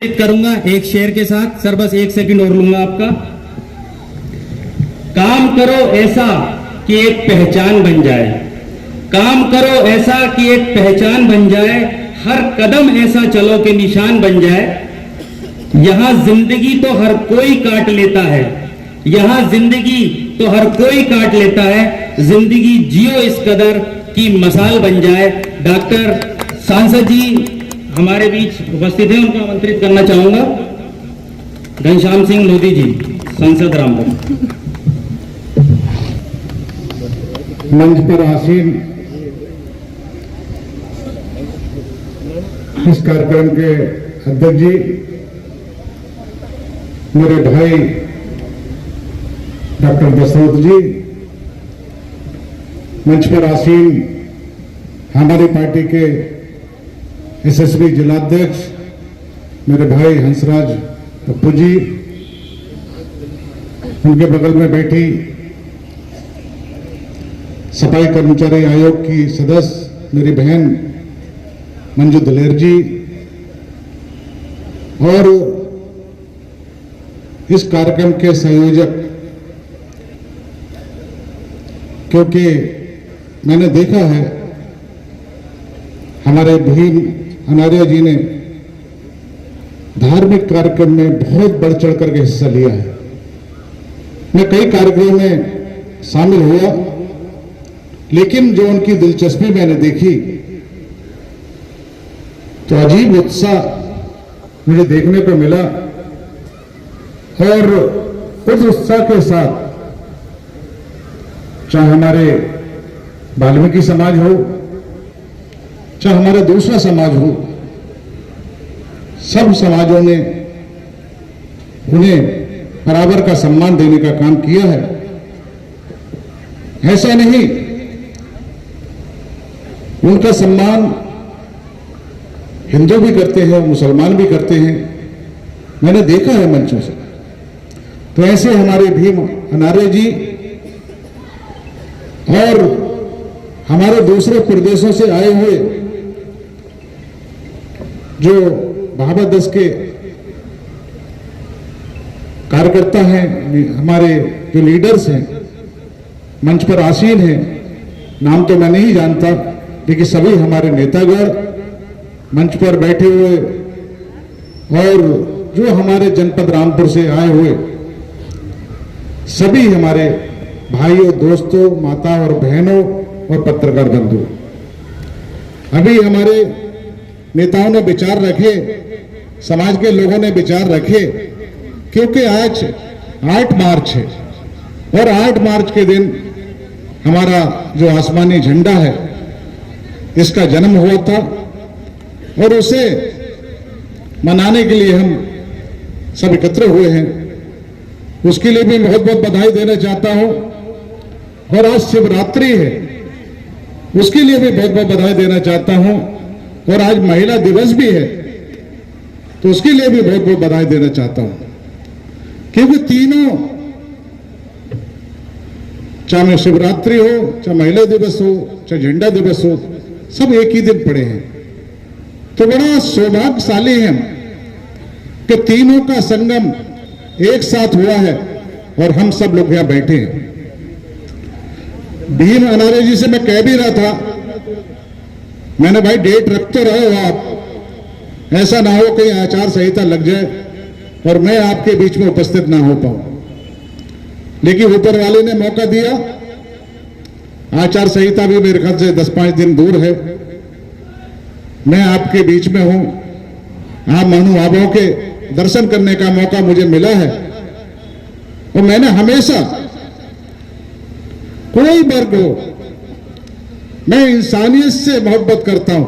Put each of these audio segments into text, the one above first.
करूंगा एक शेर के साथ। सर बस एक सेकंड और लूंगा आपका। काम करो ऐसा कि एक पहचान बन जाए, काम करो ऐसा कि एक पहचान बन जाए, हर कदम ऐसा चलो कि निशान बन जाए। यहां जिंदगी तो हर कोई काट लेता है, यहां जिंदगी तो हर कोई काट लेता है, जिंदगी जियो इस कदर की मसाल बन जाए। डॉक्टर सांसद जी हमारे बीच उपस्थित हैं, उनको आमंत्रित करना चाहूंगा। घनश्याम सिंह लोधी जी, सांसद रामपुर। मंच पर आसीन इस कार्यक्रम के अध्यक्ष जी, मेरे भाई डॉक्टर दशरथ जी, मंच पर आसीन हमारी पार्टी के एसएसबी जिलाध्यक्ष मेरे भाई हंसराज पप्पू जी, उनके बगल में बैठी सफाई कर्मचारी आयोग की सदस्य मेरी बहन मंजू दलेर जी, और इस कार्यक्रम के संयोजक, क्योंकि मैंने देखा है हमारे भीम अनार्या जी ने धार्मिक कार्यक्रम में बहुत बढ़ चढ़ करके हिस्सा लिया है। मैं कई कार्यक्रमों में शामिल हुआ, लेकिन जो उनकी दिलचस्पी मैंने देखी तो अजीब उत्साह मुझे देखने को मिला, और उस उत्साह के साथ चाहे हमारे वाल्मीकि समाज हो, चाहे हमारा दूसरा समाज हो, सब समाजों ने उन्हें बराबर का सम्मान देने का काम किया है। ऐसा नहीं, उनका सम्मान हिंदू भी करते हैं, मुसलमान भी करते हैं, मैंने देखा है मंचों से। तो ऐसे हमारे भीम अनार्या जी और हमारे दूसरे प्रदेशों से आए हुए जो भाभा 10 के कार्यकर्ता हैं, हमारे जो लीडर्स हैं, मंच पर आसीन हैं, नाम तो मैं नहीं जानता, लेकिन सभी हमारे नेतागण मंच पर बैठे हुए, और जो हमारे जनपद रामपुर से आए हुए सभी हमारे भाइयों, दोस्तों, माता और बहनों और पत्रकार बंधु, अभी हमारे नेताओं ने विचार रखे, समाज के लोगों ने विचार रखे, क्योंकि आज 8 मार्च है और 8 मार्च के दिन हमारा जो आसमानी झंडा है इसका जन्म हुआ था, और उसे मनाने के लिए हम सब एकत्र हुए हैं। उसके लिए भी बहुत बहुत बधाई देना चाहता हूं, और आज शिवरात्रि है, उसके लिए भी बहुत बहुत बधाई देना चाहता हूं, और आज महिला दिवस भी है तो उसके लिए भी बहुत बहुत बधाई देना चाहता हूं, क्योंकि तीनों, चाहे शिवरात्रि हो, चाहे महिला दिवस हो, चाहे झंडा दिवस हो, सब एक ही दिन पड़े हैं। तो बड़ा सौभाग्यशाली है कि तीनों का संगम एक साथ हुआ है और हम सब लोग यहां बैठे हैं। भीम अनार्या जी से मैं कह भी रहा था, मैंने भाई डेट रखते रहो आप, ऐसा ना हो कहीं आचार संहिता लग जाए और मैं आपके बीच में उपस्थित ना हो पाऊं। लेकिन ऊपर वाले ने मौका दिया, आचार संहिता भी मेरे ख्याल से 10-5 दिन दूर है, मैं आपके बीच में हूं, आप महानुभावों के दर्शन करने का मौका मुझे मिला है। और मैंने हमेशा, कोई वर्ग हो, मैं इंसानियत से मोहब्बत करता हूं,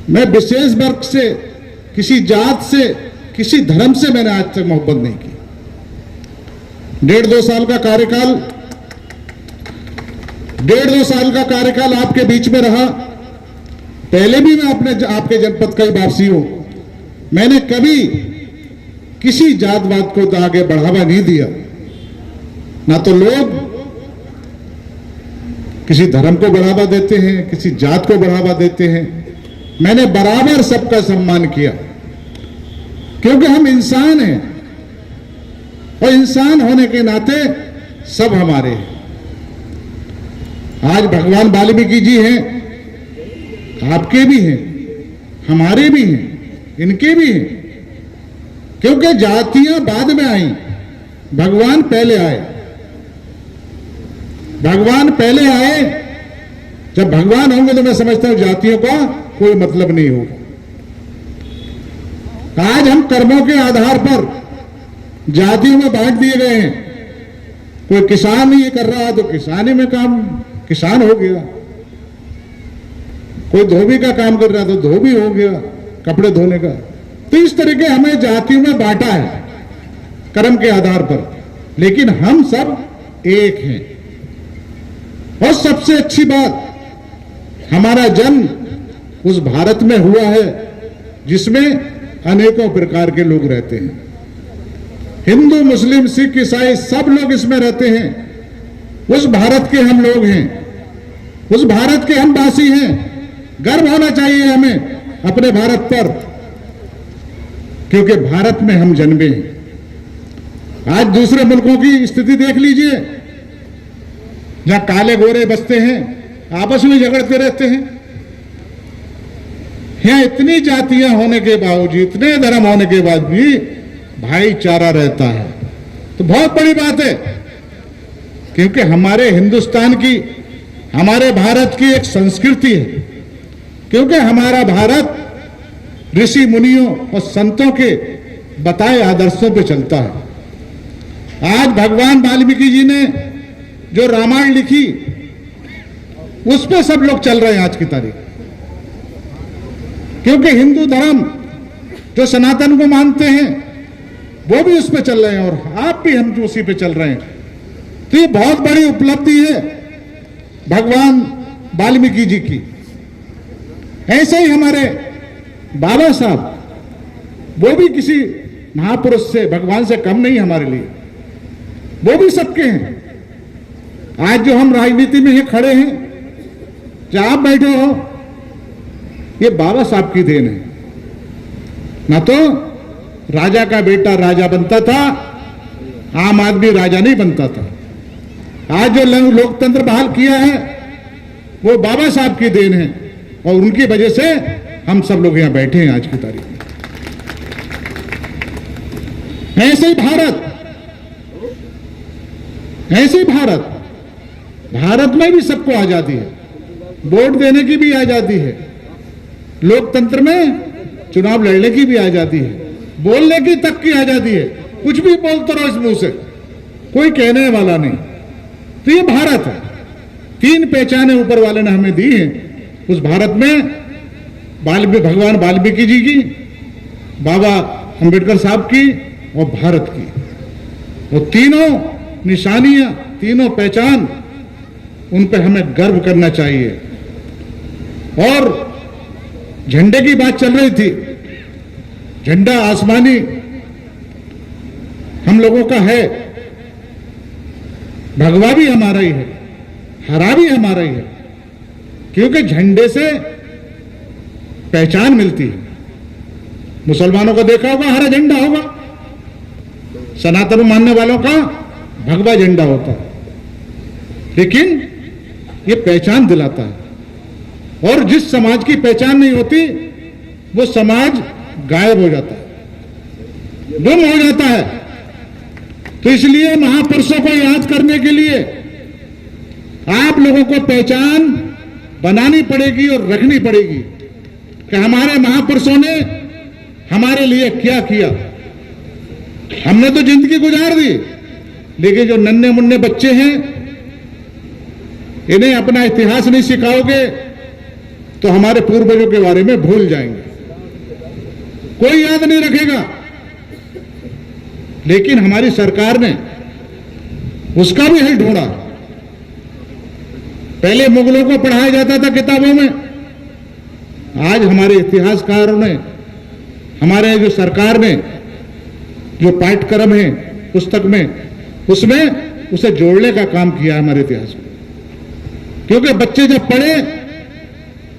मैं विशेष वर्ग से, किसी जात से, किसी धर्म से मैंने आज तक मोहब्बत नहीं की। 1.5-2 साल का कार्यकाल, 1.5-2 साल का कार्यकाल आपके बीच में रहा। पहले भी मैं आपके जनपद का ही वासी हूं, मैंने कभी किसी जातवाद को तो आगे बढ़ावा नहीं दिया, ना तो लोग किसी धर्म को बढ़ावा देते हैं, किसी जात को बढ़ावा देते हैं। मैंने बराबर सबका सम्मान किया। क्योंकि हम इंसान हैं और इंसान होने के नाते सब हमारे हैं। आज भगवान वाल्मीकि जी हैं, आपके भी हैं, हमारे भी हैं, इनके भी हैं, क्योंकि जातियां बाद में आई, भगवान पहले आए। भगवान पहले आए। जब भगवान होंगे तो मैं समझता हूं जातियों का कोई मतलब नहीं होगा। आज हम कर्मों के आधार पर जातियों में बांट दिए गए हैं। कोई किसान ये कर रहा तो किसानी में काम किसान हो गया, कोई धोबी का काम कर रहा तो धोबी हो गया, कपड़े धोने का। तो इस तरह के हमें जातियों में बांटा है कर्म के आधार पर, लेकिन हम सब एक हैं। और सबसे अच्छी बात, हमारा जन्म उस भारत में हुआ है जिसमें अनेकों प्रकार के लोग रहते हैं। हिंदू, मुस्लिम, सिख, ईसाई सब लोग इसमें रहते हैं। उस भारत के हम लोग हैं, उस भारत के हम वासी हैं। गर्व होना चाहिए हमें अपने भारत पर, क्योंकि भारत में हम जन्मे हैं। आज दूसरे मुल्कों की स्थिति देख लीजिए, जहां काले गोरे बसते हैं, आपस में झगड़ते रहते हैं। यहां इतनी जातियां होने के बावजूद, इतने धर्म होने के बाद भी भाईचारा रहता है, तो बहुत बड़ी बात है। क्योंकि हमारे हिंदुस्तान की, हमारे भारत की एक संस्कृति है। क्योंकि हमारा भारत ऋषि मुनियों और संतों के बताए आदर्शों पे चलता है। आज भगवान वाल्मीकि जी ने जो रामायण लिखी, उस पे सब लोग चल रहे हैं आज की तारीख। क्योंकि हिंदू धर्म जो सनातन को मानते हैं वो भी उस पे चल रहे हैं, और आप भी, हम उसी पे चल रहे हैं। तो ये बहुत बड़ी उपलब्धि है भगवान वाल्मीकि जी की। ऐसे ही हमारे बाबा साहब, वो भी किसी महापुरुष से, भगवान से कम नहीं हमारे लिए, वो भी सबके हैं। आज जो हम राजनीति में ये खड़े हैं, जो आप बैठे हो, ये बाबा साहब की देन है। ना तो राजा का बेटा राजा बनता था, आम आदमी राजा नहीं बनता था। आज जो लोकतंत्र बहाल किया है वो बाबा साहब की देन है, और उनकी वजह से हम सब लोग यहां बैठे हैं आज की तारीख में। ऐसे ही भारत, ऐसे ही भारत, भारत में भी सबको आजादी है, वोट देने की भी आजादी है, लोकतंत्र में चुनाव लड़ने की भी आजादी है, बोलने की तक की आजादी है। कुछ भी बोलते रहो इस मुंह से, कोई कहने वाला नहीं। तो ये भारत है। 3 पहचानें ऊपर वाले ने हमें दी हैं। उस भारत में भगवान वाल्मीकि जी की, बाबा अंबेडकर साहब की और भारत की, वो तीनों निशानियां, तीनों पहचान, उन पे हमें गर्व करना चाहिए। और झंडे की बात चल रही थी, झंडा आसमानी हम लोगों का है, भगवा भी हमारा ही है, हरा भी हमारा ही है। क्योंकि झंडे से पहचान मिलती है। मुसलमानों को देखा होगा, हरा झंडा होगा, सनातन मानने वालों का भगवा झंडा होता है, लेकिन ये पहचान दिलाता है। और जिस समाज की पहचान नहीं होती, वो समाज गायब हो जाता है, गुम हो जाता है। तो इसलिए महापुरुषों को याद करने के लिए आप लोगों को पहचान बनानी पड़ेगी और रखनी पड़ेगी कि हमारे महापुरुषों ने हमारे लिए क्या किया। हमने तो जिंदगी गुजार दी, लेकिन जो नन्हे मुन्ने बच्चे हैं, इन्हें अपना इतिहास नहीं सिखाओगे तो हमारे पूर्वजों के बारे में भूल जाएंगे, कोई याद नहीं रखेगा। लेकिन हमारी सरकार ने उसका भी हल ढूंढा। पहले मुगलों को पढ़ाया जाता था किताबों में, आज हमारे इतिहासकारों ने, हमारे जो सरकार ने जो पाठ्यक्रम है पुस्तक में, उसमें उसे जोड़ने का काम किया है हमारे इतिहास में। क्योंकि बच्चे जब पढ़े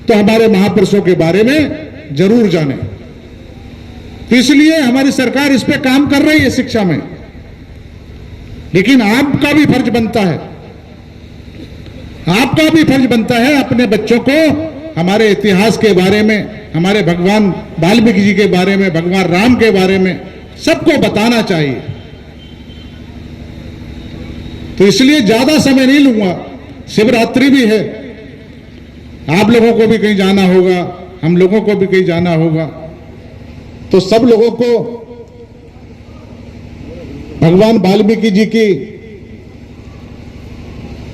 तो हमारे महापुरुषों के बारे में जरूर जाने। तो इसलिए हमारी सरकार इस पे काम कर रही है शिक्षा में। लेकिन आपका भी फर्ज बनता है, आपका भी फर्ज बनता है अपने बच्चों को हमारे इतिहास के बारे में, हमारे भगवान वाल्मीकि जी के बारे में, भगवान राम के बारे में सबको बताना चाहिए। तो इसलिए ज्यादा समय नहीं लूंगा, शिवरात्रि भी है, आप लोगों को भी कहीं जाना होगा, हम लोगों को भी कहीं जाना होगा, तो सब लोगों को भगवान वाल्मीकि जी की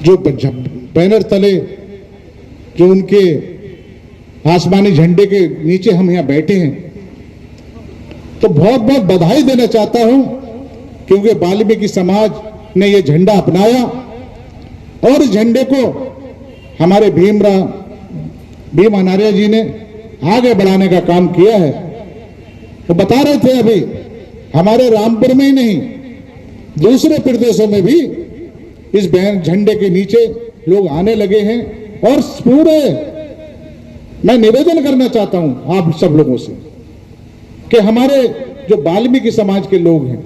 जो बैनर तले, जो उनके आसमानी झंडे के नीचे हम यहां बैठे हैं, तो बहुत बहुत बधाई देना चाहता हूं, क्योंकि वाल्मीकि समाज ने यह झंडा अपनाया और इस झंडे को हमारे भीम अनार्य जी ने आगे बढ़ाने का काम किया है। वो बता रहे थे अभी, हमारे रामपुर में ही नहीं, दूसरे प्रदेशों में भी इस झंडे के नीचे लोग आने लगे हैं। और पूरे मैं निवेदन करना चाहता हूं आप सब लोगों से कि हमारे जो वाल्मीकि समाज के लोग हैं,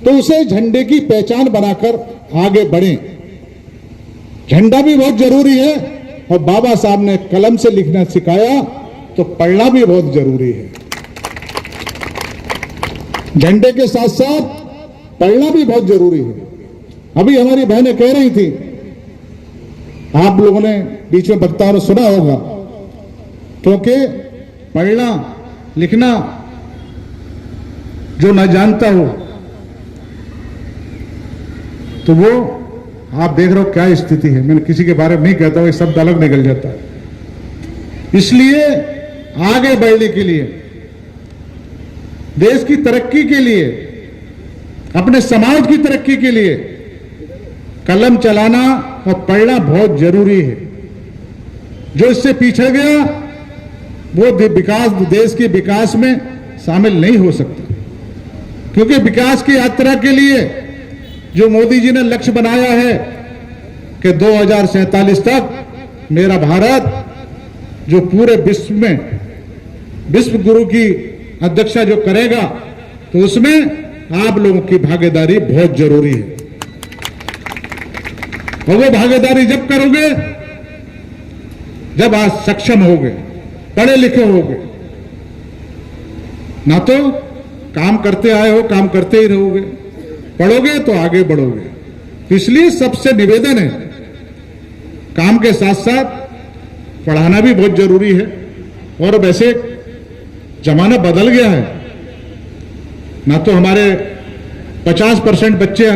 तो उसे झंडे की पहचान बनाकर आगे बढ़ें। झंडा भी बहुत जरूरी है, और बाबा साहब ने कलम से लिखना सिखाया, तो पढ़ना भी बहुत जरूरी है। झंडे के साथ साथ पढ़ना भी बहुत जरूरी है। अभी हमारी बहनें कह रही थी, आप लोगों ने बीच में वक्ताओं ने सुना होगा, क्योंकि पढ़ना लिखना जो न जानता हो, तो वो आप देख रहे हो क्या स्थिति है। मैंने किसी के बारे में नहीं कहता हूं, ये शब्द अलग निकल जाता है। इसलिए आगे बढ़ने के लिए, देश की तरक्की के लिए, अपने समाज की तरक्की के लिए कलम चलाना और पढ़ना बहुत जरूरी है। जो इससे पिछड़ गया वो देश के विकास में शामिल नहीं हो सकता, क्योंकि विकास की यात्रा के लिए जो मोदी जी ने लक्ष्य बनाया है कि 2047 तक मेरा भारत जो पूरे विश्व में विश्व गुरु की अध्यक्षता जो करेगा, तो उसमें आप लोगों की भागीदारी बहुत जरूरी है। और वो भागीदारी जब करोगे जब आज सक्षम होगे, पढ़े लिखे होगे, ना तो काम करते आए हो, काम करते ही रहोगे, पढ़ोगे तो आगे बढ़ोगे। इसलिए सबसे निवेदन है, काम के साथ साथ पढ़ाना भी बहुत जरूरी है। और वैसे जमाना बदल गया है, ना तो हमारे 50% बच्चे